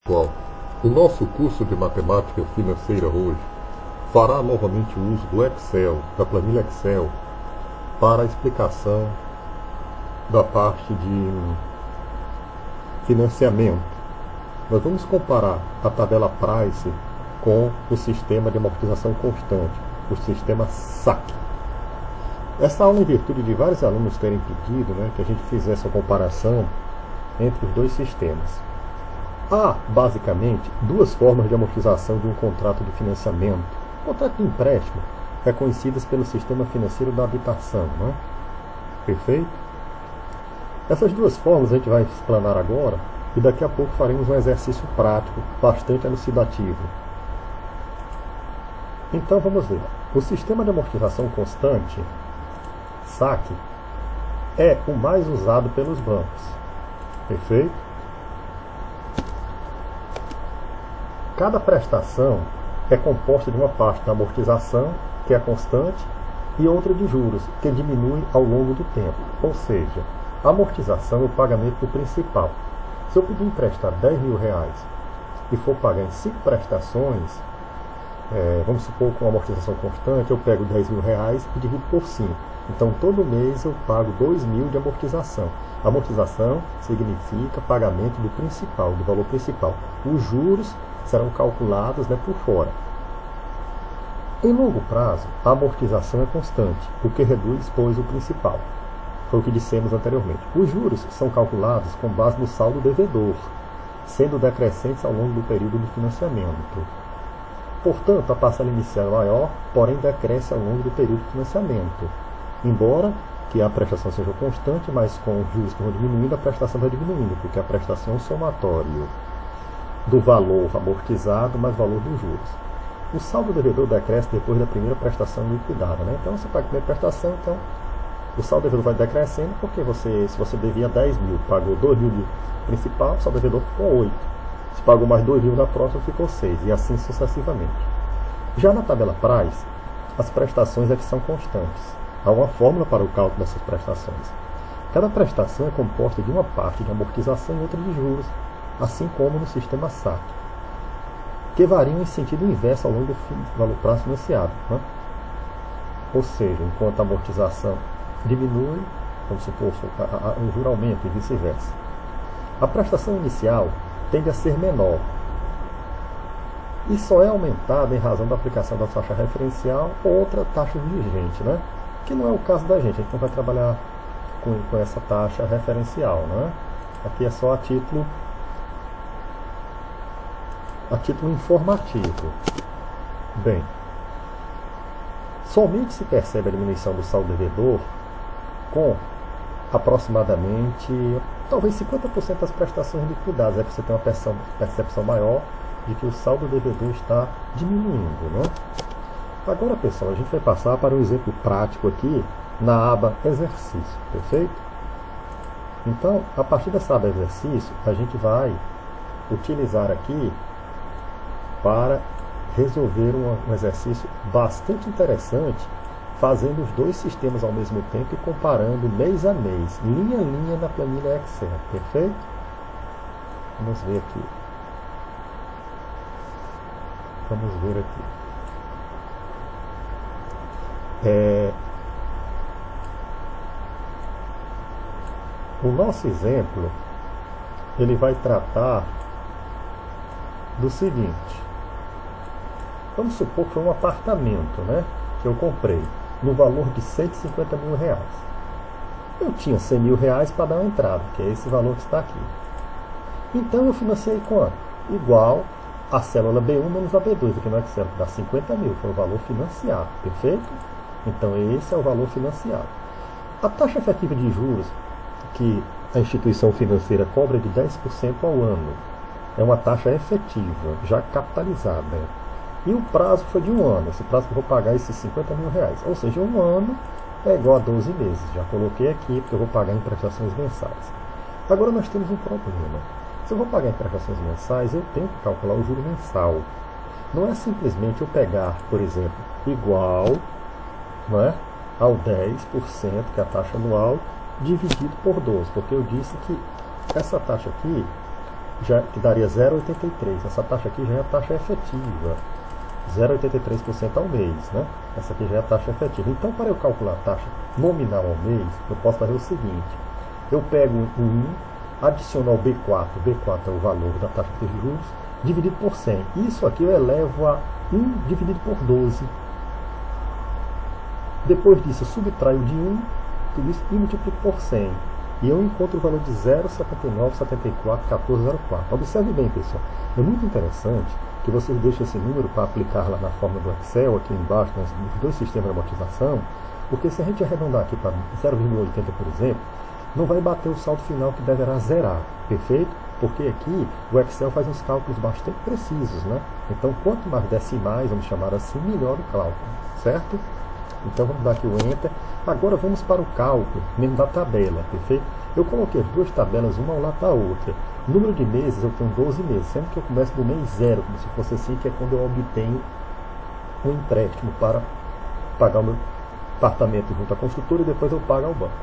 Pessoal, o nosso curso de matemática financeira hoje fará novamente uso do Excel, da planilha Excel, para a explicação da parte de financiamento. Nós vamos comparar a tabela Price com o sistema de amortização constante, o sistema SAC. Essa aula, em virtude de vários alunos terem pedido, que a gente fizesse a comparação entre os dois sistemas. Há, basicamente, duas formas de amortização de um contrato de financiamento. Contrato de empréstimo, reconhecidas pelo sistema financeiro da habitação. Perfeito? Essas duas formas a gente vai explanar agora e daqui a pouco faremos um exercício prático bastante elucidativo. Então vamos ver. O sistema de amortização constante, SAC, é o mais usado pelos bancos. Perfeito? Cada prestação é composta de uma parte da amortização, que é constante, e outra de juros, que diminui ao longo do tempo. Ou seja, a amortização é o pagamento do principal. Se eu pedir emprestar R$10.000 e for pagar em 5 prestações, vamos supor com amortização constante, eu pego R$10.000 e divido por 5. Então, todo mês eu pago R$2.000 de amortização. Amortização significa pagamento do principal, do valor principal. Os juros serão calculados por fora. Em longo prazo, a amortização é constante, o que reduz, pois, o principal. Foi o que dissemos anteriormente. Os juros são calculados com base no saldo devedor, sendo decrescentes ao longo do período de financiamento. Portanto, a parcela inicial é maior, porém decresce ao longo do período de financiamento. Embora que a prestação seja constante, mas com os juros que vão diminuindo, a prestação vai diminuindo, porque a prestação é um somatório do valor amortizado mais valor dos juros. O saldo devedor decresce depois da primeira prestação liquidada. Então, você paga a primeira prestação, então o saldo devedor vai decrescendo, porque se você devia 10.000, pagou 2.000 de principal, o saldo devedor ficou 8. Se pagou mais 2.000 na próxima, ficou 6, e assim sucessivamente. Já na tabela Price, as prestações é que são constantes. Há uma fórmula para o cálculo dessas prestações. Cada prestação é composta de uma parte de amortização e outra de juros, assim como no sistema SAC, que variam em sentido inverso ao longo do prazo financiado. Ou seja, enquanto a amortização diminui, vamos supor, o juro aumenta e vice-versa. A prestação inicial tende a ser menor e só é aumentada em razão da aplicação da taxa referencial ou outra taxa vigente, que não é o caso da gente. A gente não vai trabalhar com essa taxa referencial. Aqui é só a título informativo. Bem, somente se percebe a diminuição do saldo devedor com aproximadamente, talvez 50% das prestações liquidadas. Você tem uma percepção maior de que o saldo devedor está diminuindo. Agora, pessoal, a gente vai passar para um exemplo prático aqui na aba Exercício, perfeito? Então, a partir dessa aba Exercício, a gente vai utilizar aqui para resolver um exercício bastante interessante, fazendo os dois sistemas ao mesmo tempo e comparando mês a mês, linha a linha na planilha Excel, perfeito? Vamos ver aqui. O nosso exemplo, ele vai tratar do seguinte. Vamos supor que foi um apartamento, que eu comprei, no valor de R$150.000. Eu tinha R$100.000 para dar uma entrada, que é esse valor que está aqui. Então eu financiei quanto? Igual a célula B1 menos a B2, aqui no Excel, dá 50.000, foi o valor financiado, perfeito? Então esse é o valor financiado. A taxa efetiva de juros que a instituição financeira cobra é de 10% ao ano. É uma taxa efetiva, já capitalizada. E o prazo foi de 1 ano, esse prazo que eu vou pagar esses R$50.000. Ou seja, 1 ano é igual a 12 meses. Já coloquei aqui, porque eu vou pagar em prestações mensais. Agora nós temos um problema. Se eu vou pagar em prestações mensais, eu tenho que calcular o juro mensal. Não é simplesmente eu pegar, por exemplo, igual ao 10%, que é a taxa anual, dividido por 12, porque eu disse que essa taxa aqui que daria 0,83. Essa taxa aqui já é a taxa efetiva, 0,83% ao mês, né? Essa aqui já é a taxa efetiva. Então, para eu calcular a taxa nominal ao mês, eu posso fazer o seguinte: eu pego o 1, adiciono ao B4, B4 é o valor da taxa de juros, dividido por 100. Isso aqui eu elevo a 1 dividido por 12. Depois disso, eu subtraio de 1, tudo isso, e multiplico por 100. E eu encontro o valor de 0,7974,1404. Observe bem, pessoal. É muito interessante que vocês deixem esse número para aplicar lá na fórmula do Excel, aqui embaixo, nos dois sistemas de amortização, porque se a gente arredondar aqui para 0,80, por exemplo, não vai bater o saldo final que deverá zerar, perfeito? Porque aqui o Excel faz uns cálculos bastante precisos, né? Então, quanto mais decimais, vamos chamar assim, melhor o cálculo, certo? Então, vamos dar aqui o Enter. Agora, vamos para o cálculo, mesmo da tabela, perfeito? Eu coloquei as duas tabelas, uma ao lado da outra. O número de meses, eu tenho 12 meses, sendo que eu começo do mês 0, como se fosse assim, que é quando eu obtenho um empréstimo para pagar o meu apartamento junto à construtora e depois eu pago ao banco.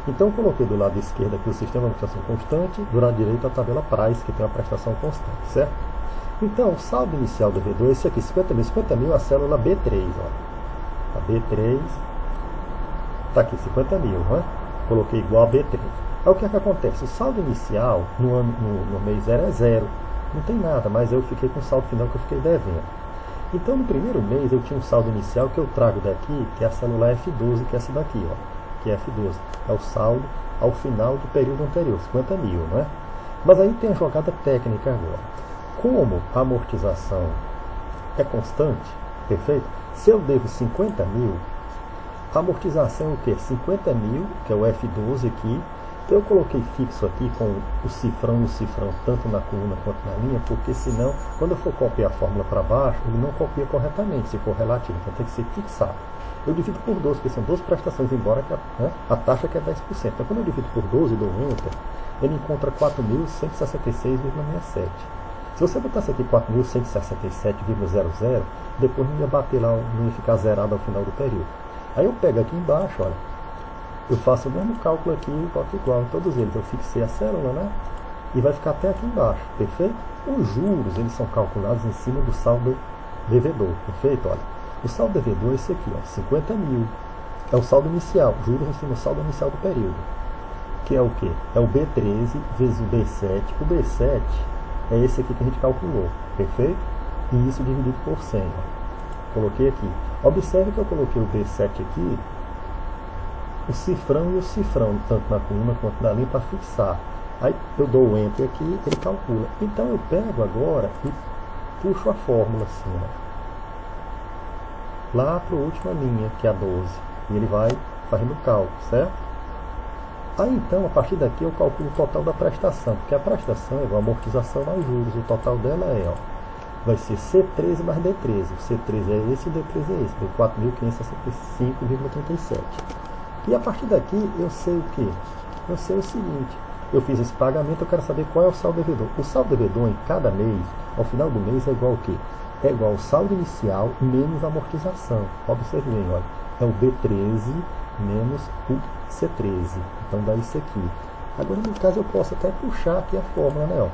Então, eu coloquei do lado esquerdo aqui o sistema de amortização constante, do lado direito a tabela Price, que tem uma prestação constante, certo? Então, o saldo inicial do V2 é esse aqui, 50 mil, a célula B3, ó. A B3, está aqui, 50 mil, né? Coloquei igual a B3. Aí o que é que acontece? O saldo inicial no mês 0 é 0, não tem nada, mas eu fiquei com o saldo final que eu fiquei devendo. Então, no primeiro mês, eu tinha um saldo inicial que eu trago daqui, que é a célula F12, que é essa daqui, ó. Que é F12, é o saldo ao final do período anterior, 50 mil, não é? Mas aí tem a jogada técnica agora. Como a amortização é constante, perfeito? Se eu devo 50 mil, a amortização é o quê? 50 mil, que é o F12 aqui. Então eu coloquei fixo aqui com o cifrão e o cifrão, tanto na coluna quanto na linha, porque senão, quando eu for copiar a fórmula para baixo, ele não copia corretamente, se for relativo, então tem que ser fixado. Eu divido por 12, porque são 12 prestações, embora a taxa que é 10%. Então, quando eu divido por 12 e dou Enter, ele encontra 4.166,67. Se você botasse aqui 4.167,00, depois não ia bater lá, não ia ficar zerado ao final do período. Aí eu pego aqui embaixo, olha, eu faço o mesmo cálculo aqui e boto igual em todos eles. Eu fixei a célula, né? E vai ficar até aqui embaixo, perfeito? Os juros, eles são calculados em cima do saldo devedor, perfeito? Olha. O saldo devedor é esse aqui, ó, 50 mil. É o saldo inicial, juros em cima do saldo inicial do período. Que é o quê? É o B13 vezes o B7. O B7 é esse aqui que a gente calculou, perfeito? E isso dividido por 100. Ó. Coloquei aqui. Observe que eu coloquei o B7 aqui, o cifrão e o cifrão, tanto na coluna quanto na linha, para fixar. Aí eu dou o Enter aqui, ele calcula. Então eu pego agora e puxo a fórmula assim, ó, lá para a última linha, que é a 12. E ele vai fazendo o cálculo, certo? Aí então, a partir daqui, eu calculo o total da prestação, porque a prestação é igual a amortização mais juros. O total dela é, ó, vai ser C13 mais D13. O C13 é esse e o D13 é esse, deu 4.565,37. E a partir daqui, eu sei o quê? Eu sei o seguinte: eu fiz esse pagamento, eu quero saber qual é o saldo devedor. O saldo devedor em cada mês, ao final do mês, é igual ao quê? É igual ao saldo inicial menos a amortização. Observe bem, olha, é o B13 menos o C13. Então dá isso aqui. Agora, no caso, eu posso até puxar aqui a fórmula, né? Ó.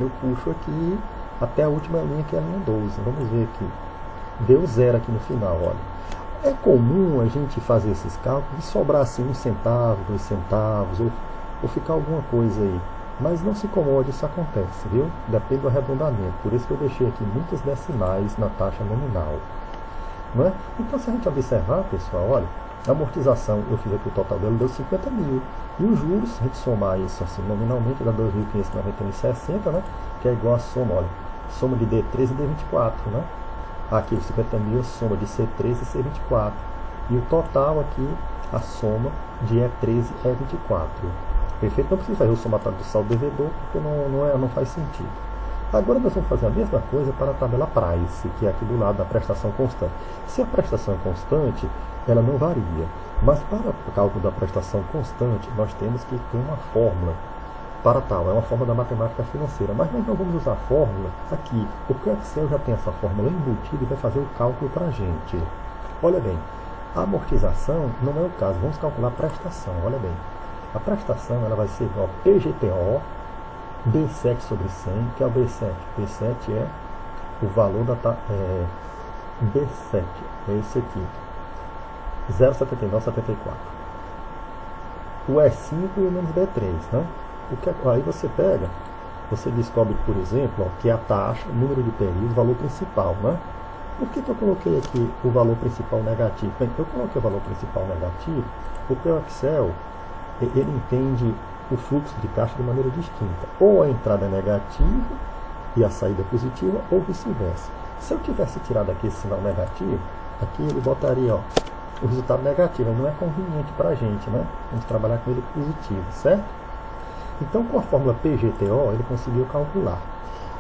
Eu puxo aqui até a última linha, que é a linha 12. Vamos ver aqui. Deu 0 aqui no final, olha. É comum a gente fazer esses cálculos e sobrar assim 1 centavo, 2 centavos, ou ficar alguma coisa aí. Mas não se incomode, isso acontece, viu? Depende do arredondamento. Por isso que eu deixei aqui muitas decimais na taxa nominal. Não é? Então, se a gente observar, pessoal, olha, a amortização, eu fiz aqui o total dela, deu 50 mil. E os juros, se a gente somar isso assim, nominalmente, dá 2.591,60, né? Que é igual a soma, olha, soma de D13 e D24, né? Aqui os 50 mil, a soma de C13 e C24. E o total aqui, a soma de E13 e E24. Perfeito? Não precisa fazer o somatório do saldo devedor, porque não faz sentido. Agora nós vamos fazer a mesma coisa para a tabela Price, que é aqui do lado da prestação constante. Se a prestação é constante, ela não varia. Mas para o cálculo da prestação constante, nós temos que ter uma fórmula para tal. É uma fórmula da matemática financeira. Mas nós não vamos usar a fórmula aqui, porque o Excel já tem essa fórmula embutida e vai fazer o cálculo para a gente. Olha bem, a amortização não é o caso. Vamos calcular a prestação, olha bem. A prestação ela vai ser igual a PGTO B7 sobre 100, que é o B7? B7 é o valor da B7, é esse aqui, 0,7974. O E5 e o menos B3, né? Aí você pega, você descobre, por exemplo, ó, que a taxa, o número de períodos, o valor principal, né? Por que eu coloquei aqui o valor principal negativo? Bem, eu coloquei o valor principal negativo porque o Excel, ele entende o fluxo de caixa de maneira distinta. Ou a entrada é negativa e a saída é positiva, ou vice-versa. Se eu tivesse tirado aqui esse sinal negativo, aqui ele botaria, ó, o resultado negativo. Não é conveniente para a gente, né? Vamos trabalhar com ele positivo, certo? Então, com a fórmula PGTO, ele conseguiu calcular.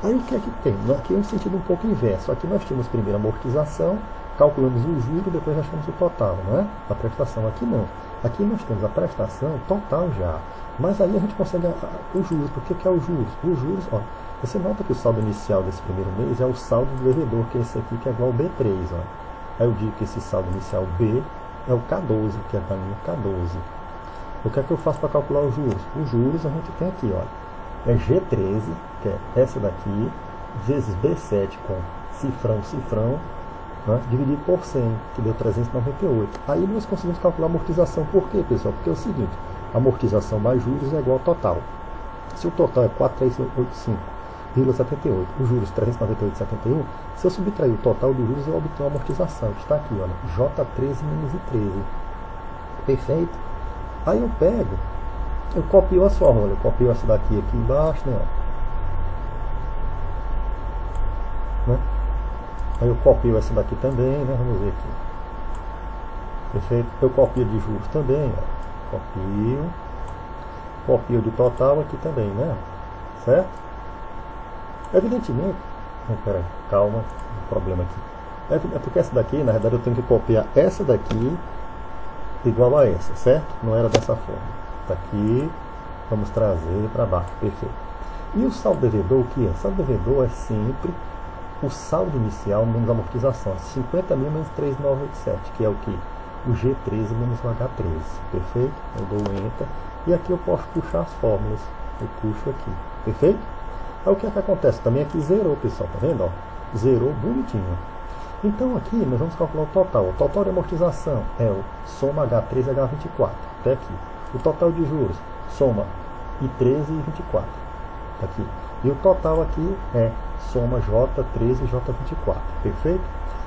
Aí o que é que tem? Aqui é um sentido um pouco inverso. Aqui nós tínhamos primeiro a amortização, calculamos o juro, depois achamos o total, não é? A prestação. Aqui não. Aqui nós temos a prestação total já. Mas aí a gente consegue os juros. Por que é o juros? Os juros, ó, você nota que o saldo inicial desse primeiro mês é o saldo do devedor, que é esse aqui, que é igual ao B3. Ó. Aí eu digo que esse saldo inicial B é o K12, que é para mim o K12. O que é que eu faço para calcular os juros? Os juros a gente tem aqui, olha. É G13, que é essa daqui, vezes B7 com cifrão, né, dividido por 100, que deu 398. Aí nós conseguimos calcular a amortização. Por quê, pessoal? Porque é o seguinte, amortização mais juros é igual ao total. Se o total é 4.385,78, os juros 398,71, se eu subtrair o total dos juros, eu obtenho a amortização. Está aqui, olha, J13 menos I13. Perfeito? Aí eu pego, eu copio a fórmula, eu copio essa daqui aqui embaixo, né? Né? Aí eu copio essa daqui também, né? Vamos ver aqui. Perfeito? Eu copio de juros também, ó. Copio de total aqui também, né? Certo? Evidentemente, peraí, calma, um problema aqui. É porque essa daqui, na verdade, eu tenho que copiar essa daqui igual a essa, certo? Não era dessa forma. Tá aqui, vamos trazer para baixo, perfeito. E o saldo devedor, o que é? O saldo devedor é sempre o saldo inicial menos amortização, 50.000 menos 3.987, que é o que? O G13 menos o H13, perfeito? Eu dou Enter, e aqui eu posso puxar as fórmulas, eu puxo aqui, perfeito? Aí o que é que acontece? Também aqui zerou, pessoal, tá vendo? Ó? Zerou bonitinho. Então aqui nós vamos calcular o total. O total de amortização é o soma H13 e H24, até aqui. O total de juros, soma I13 e 24, tá aqui. E o total aqui é soma J13 e J24, perfeito?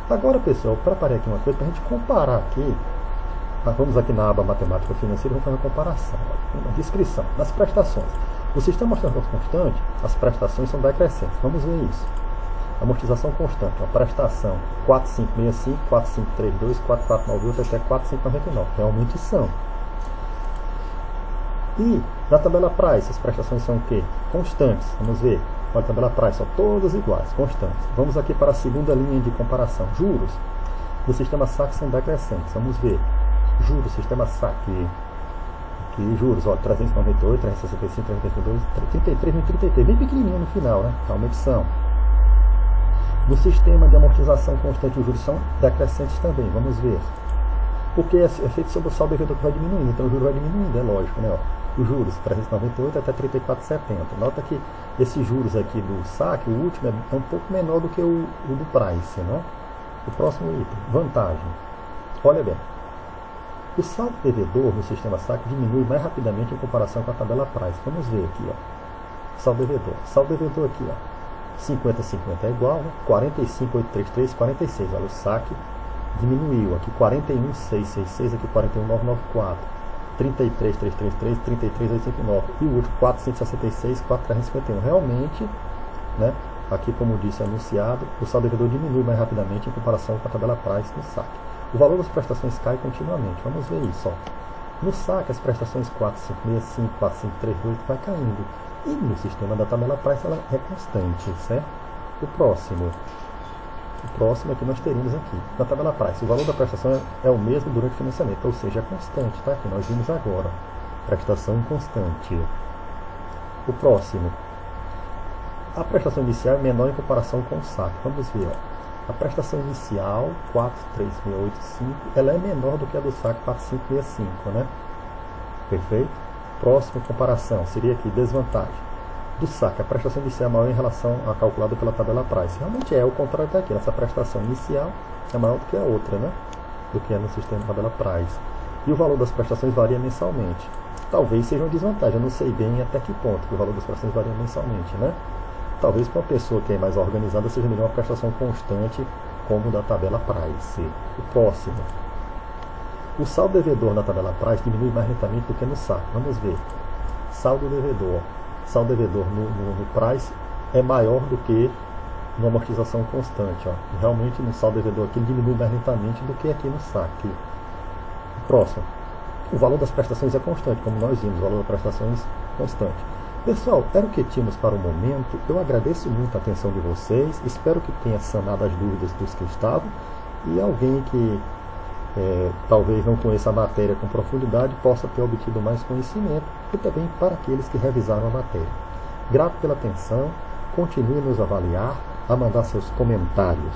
Agora, pessoal, eu preparei aqui uma coisa para a gente comparar aqui. Vamos aqui na aba Matemática Financeira e vamos fazer uma comparação. Uma descrição. Nas prestações. O sistema de amortização constante, as prestações são decrescentes. Vamos ver isso. Amortização constante, a prestação 4565, 4532, 4498 até 4599. Realmente são. E na tabela price, as prestações são o quê? Constantes. Vamos ver. Na tabela price, são todas iguais, constantes. Vamos aqui para a segunda linha de comparação. Juros do sistema SAC são decrescentes. Vamos ver. Juros, sistema SAC. Aqui, juros, ó, 398, 365, 332, 33, 33. Bem pequenininho no final, né? Realmente são. No sistema de amortização constante, os juros são decrescentes também. Vamos ver. Porque é feito sobre o saldo devedor que vai diminuindo. Então o juro vai diminuindo, é lógico, né? Ó. Os juros 398 até 34,70. Nota que esses juros aqui do SAC, o último, é um pouco menor do que o do Price, né? O próximo item, vantagem. Olha bem, o saldo devedor no sistema SAC diminui mais rapidamente em comparação com a tabela Price. Vamos ver aqui, ó. Saldo devedor. Saldo devedor aqui, ó. 50,50 é igual, né? 45,833, 46. Olha, o SAC diminuiu. Aqui 41,666, aqui 41,994. 33,333, 33,859 e o último 466, 4,351. Realmente, né, aqui como disse anunciado, o saldo devedor diminui mais rapidamente em comparação com a tabela Price no SAC. O valor das prestações cai continuamente. Vamos ver isso. Ó. No SAC, as prestações 4565, 4538 vai caindo. E no sistema da tabela Price ela é constante, certo? O próximo aqui nós teríamos aqui, na tabela Price, o valor da prestação é o mesmo durante o financiamento, ou seja, é constante, tá? Que nós vimos agora, prestação inconstante. O próximo, a prestação inicial é menor em comparação com o SAC. Vamos ver, ó. A prestação inicial, 43685, ela é menor do que a do SAC 4565, né? Perfeito? Próximo, comparação, seria aqui, desvantagem. do saque. A prestação inicial é maior em relação à calculada pela tabela Price. Realmente é o contrário está aqui. Essa prestação inicial é maior do que a outra, né? Do que é no sistema tabela Price. E o valor das prestações varia mensalmente. Talvez seja uma desvantagem, eu não sei bem até que ponto que o valor das prestações varia mensalmente, né? Talvez para uma pessoa que é mais organizada seja melhor uma prestação constante como da tabela Price. O próximo. O saldo devedor na tabela Price diminui mais lentamente do que no saque. Vamos ver. Saldo devedor. Saldo devedor no Price é maior do que na amortização constante. Ó. Realmente no saldo devedor aqui ele diminui mais lentamente do que aqui no saque. O próximo. O valor das prestações é constante, como nós vimos, o valor das prestações é constante. Pessoal, era o que tínhamos para o momento. Eu agradeço muito a atenção de vocês. Espero que tenha sanado as dúvidas dos que estavam. E alguém que talvez não conheça a matéria com profundidade possa ter obtido mais conhecimento. E também para aqueles que revisaram a matéria. Grato pela atenção. Continue a nos avaliar, a mandar seus comentários.